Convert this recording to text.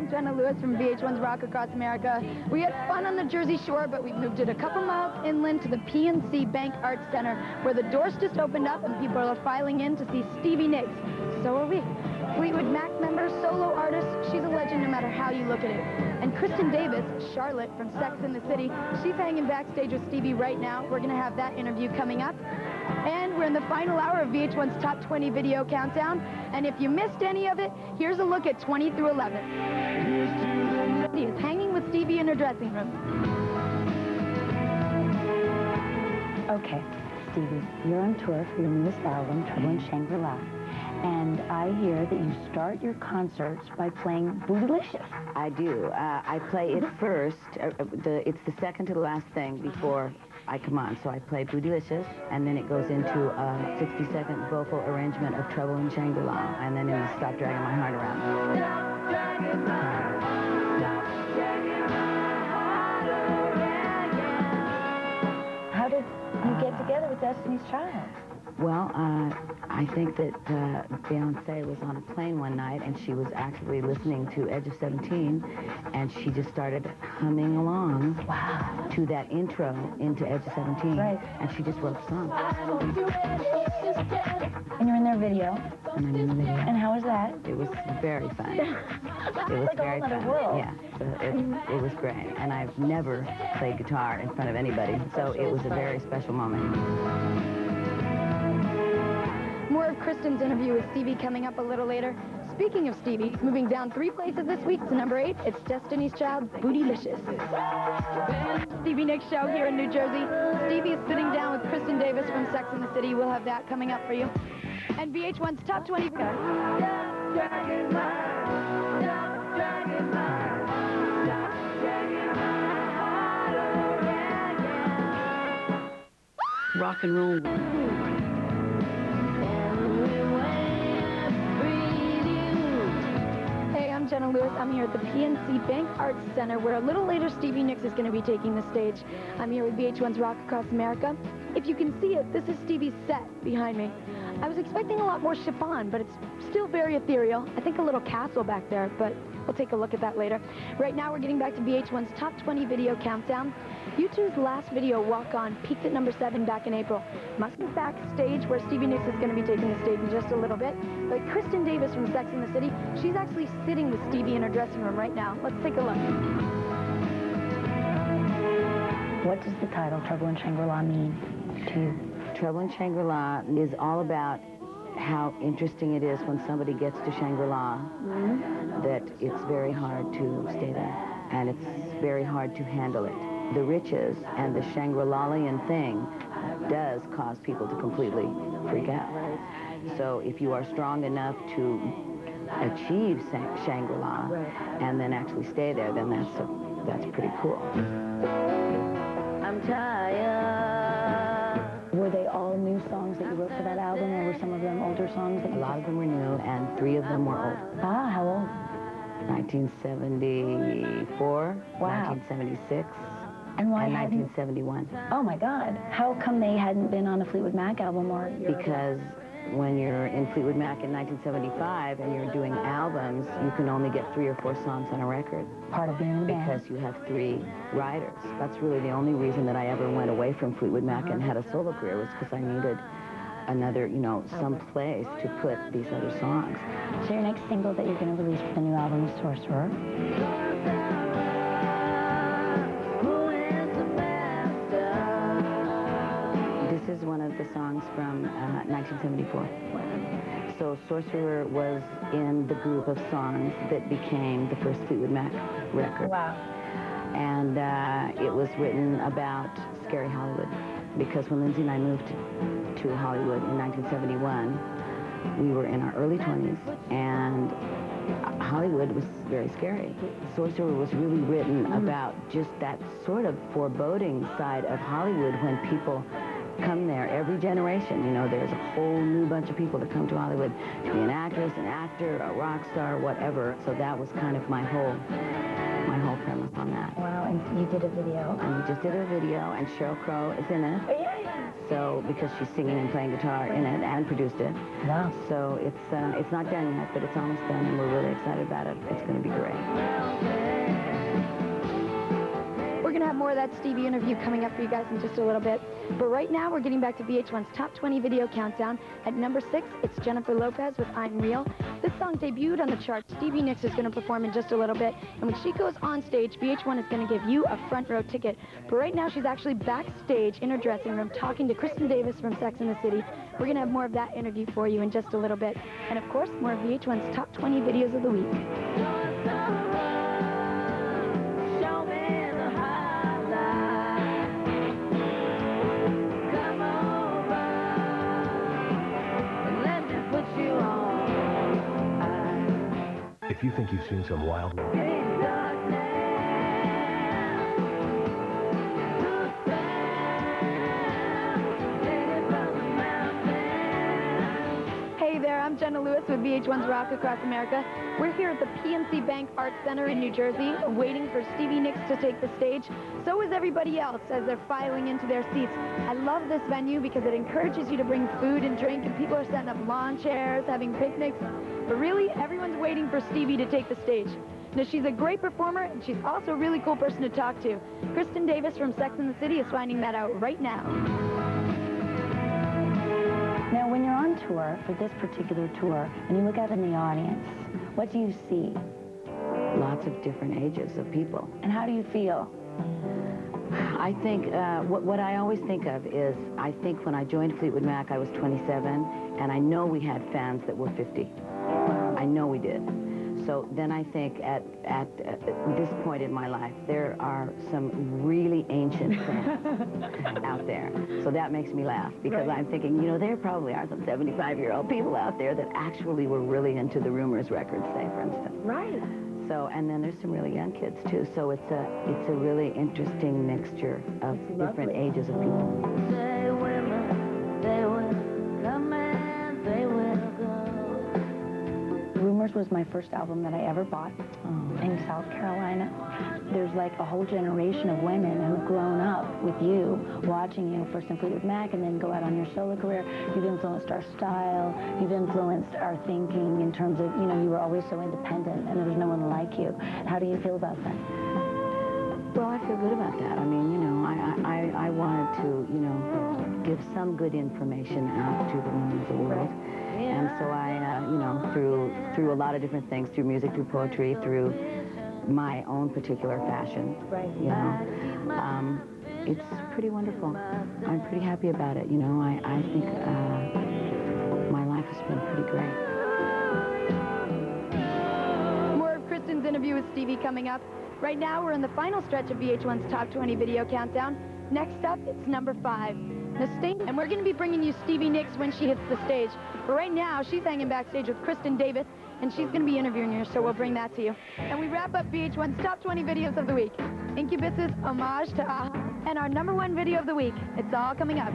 I'm Jenna Lewis from VH1's Rock Across America. We had fun on the Jersey Shore, but we've moved it a couple miles inland to the PNC Bank Arts Center, where the doors just opened up and people are filing in to see Stevie Nicks. So are we. Fleetwood Mac member, solo artist, she's a legend no matter how you look at it. And Kristin Davis, Charlotte from Sex and the City, she's hanging backstage with Stevie right now. We're going to have that interview coming up. And we're in the final hour of VH1's Top 20 Video Countdown. And if you missed any of it, here's a look at 20 through 11. She is hanging with Stevie in her dressing room. Okay, Stevie, you're on tour for your newest album, Trouble in Shangri-La. And I hear that you start your concerts by playing Bootylicious. I do. I play it first. It's the second to the last thing before I come on. So I play Bootylicious, and then it goes into a 60-second vocal arrangement of Trouble in Shangri-La, and then it Stop Dragging My Heart Around. How did you get together with Destiny's Child? Well, I think that Beyonce was on a plane one night, and she was actually listening to Edge of 17, and she just started humming along to that intro into Edge of 17, right. And she just wrote the song. And you're in their video? And I'm in the video. And how was that? It was very fun. It was like very fun. World. Yeah, so it was great. And I've never played guitar in front of anybody, so it was a very special moment. More of Kristin's interview with Stevie coming up a little later. Speaking of Stevie, moving down 3 places this week to number 8, it's Destiny's Child, Bootylicious. Stevie Nicks show here in New Jersey. Stevie is sitting down with Kristin Davis from Sex and the City. We'll have that coming up for you. And VH1's Top 20. Rock and roll. Jenna Lewis. I'm here at the PNC Bank Arts Center, where a little later Stevie Nicks is going to be taking the stage. I'm here with VH1's Rock Across America. If you can see it, this is Stevie's set behind me. I was expecting a lot more chiffon, but it's still very ethereal. I think a little castle back there, but we'll take a look at that later. Right now, we're getting back to VH1's Top 20 Video Countdown. U2's last video, Walk On, peaked at number 7 back in April. Must be backstage, where Stevie Nicks is going to be taking the stage in just a little bit. But Kristin Davis from Sex and the City, she's actually sitting with Stevie in her dressing room right now. Let's take a look. What does the title, Trouble in Shangri-La, mean to you? Trouble in Shangri-La is all about how interesting it is when somebody gets to Shangri-La, that it's very hard to stay there, and it's very hard to handle it. The riches and the Shangri-Lalian thing does cause people to completely freak out. So if you are strong enough to achieve Shangri-La and then actually stay there, then that's pretty cool. I'm tired. Were they all new songs that you wrote for that album, or were some of them older songs? A lot of them were new, and 3 of them were old. Ah, how old? 1974, wow. 1976, and why 1971. Oh my God! How come they hadn't been on a Fleetwood Mac album or? Because when you're in Fleetwood Mac in 1975 and you're doing albums, you can only get 3 or 4 songs on a record. Part of being in the band. Because you have 3 writers. That's really the only reason that I ever went away from Fleetwood Mac and had a solo career, was because I needed another, you know, some place to put these other songs. So your next single that you're going to release for the new album is Sorcerer. This is one of the songs from 1974. So Sorcerer was in the group of songs that became the first Fleetwood Mac record. Wow. And it was written about scary Hollywood, because when Lindsay and I moved to Hollywood in 1971, we were in our early 20s, and Hollywood was very scary. Sorcerer was really written about just that sort of foreboding side of Hollywood when people come there. Every generation, you know, there's a whole new bunch of people that come to Hollywood to be an actress, an actor, a rock star, whatever. So that was kind of my whole premise on that. Wow, and you did a video. And we just did a video, and Sheryl Crow is in it. Yes. So, because she's singing and playing guitar in it and produced it. Wow. So it's not done yet, but it's almost done, and we're really excited about it. It's going to be great. We're going to have more of that Stevie interview coming up for you guys in just a little bit. But right now, we're getting back to VH1's Top 20 Video Countdown. At number 6, it's Jennifer Lopez with I'm Real. This song debuted on the chart. Stevie Nicks is going to perform in just a little bit. And when she goes on stage, VH1 is going to give you a front row ticket. But right now, she's actually backstage in her dressing room talking to Kristin Davis from Sex and the City. We're going to have more of that interview for you in just a little bit. And of course, more of VH1's Top 20 Videos of the Week. If you think you've seen some wild... Hey there, I'm Jenna Lewis with VH1's Rock Across America. We're here at the PNC Bank Arts Center in New Jersey, waiting for Stevie Nicks to take the stage. So is everybody else as they're filing into their seats. I love this venue because it encourages you to bring food and drink, and people are setting up lawn chairs, having picnics. But really, everyone's waiting for Stevie to take the stage. Now, she's a great performer, and she's also a really cool person to talk to. Kristin Davis from Sex and the City is finding that out right now. Now, when you're on tour, for this particular tour, and you look out in the audience, what do you see? Lots of different ages of people. And how do you feel? I think, what I always think of is, I think when I joined Fleetwood Mac, I was 27, and I know we had fans that were 50. I know we did. So then I think at this point in my life, there are some really ancient fans out there. So that makes me laugh, because I'm thinking, you know, there probably are some 75-year-old people out there that actually were really into the Rumors records, say, for instance. Right. So, and then there's some really young kids, too. So it's a really interesting mixture of different ages of people. They will come and they will go. Rumors was my first album that I ever bought in South Carolina. There's like a whole generation of women who've grown up with you, watching you first in Fleetwood Mac and then go out on your solo career. You've influenced our style. You've influenced our thinking in terms of, you know, you were always so independent and there was no one like you. How do you feel about that? Well, I feel good about that. I mean, you know, I wanted to, you know, give some good information out to the women of the world. And so I, you know, through a lot of different things, through music, through poetry, through my own particular fashion, you know, it's pretty wonderful. I'm pretty happy about it, you know. I think my life has been pretty great. More of Kristin's interview with Stevie coming up. Right now, we're in the final stretch of VH1's Top 20 Video Countdown. Next up, it's number 5. And we're going to be bringing you Stevie Nicks when she hits the stage. But right now, she's hanging backstage with Kristin Davis, and she's going to be interviewing her, so we'll bring that to you. And we wrap up VH1's Top 20 Videos of the Week. Incubus's Homage to AHA, and our #1 video of the week. It's all coming up.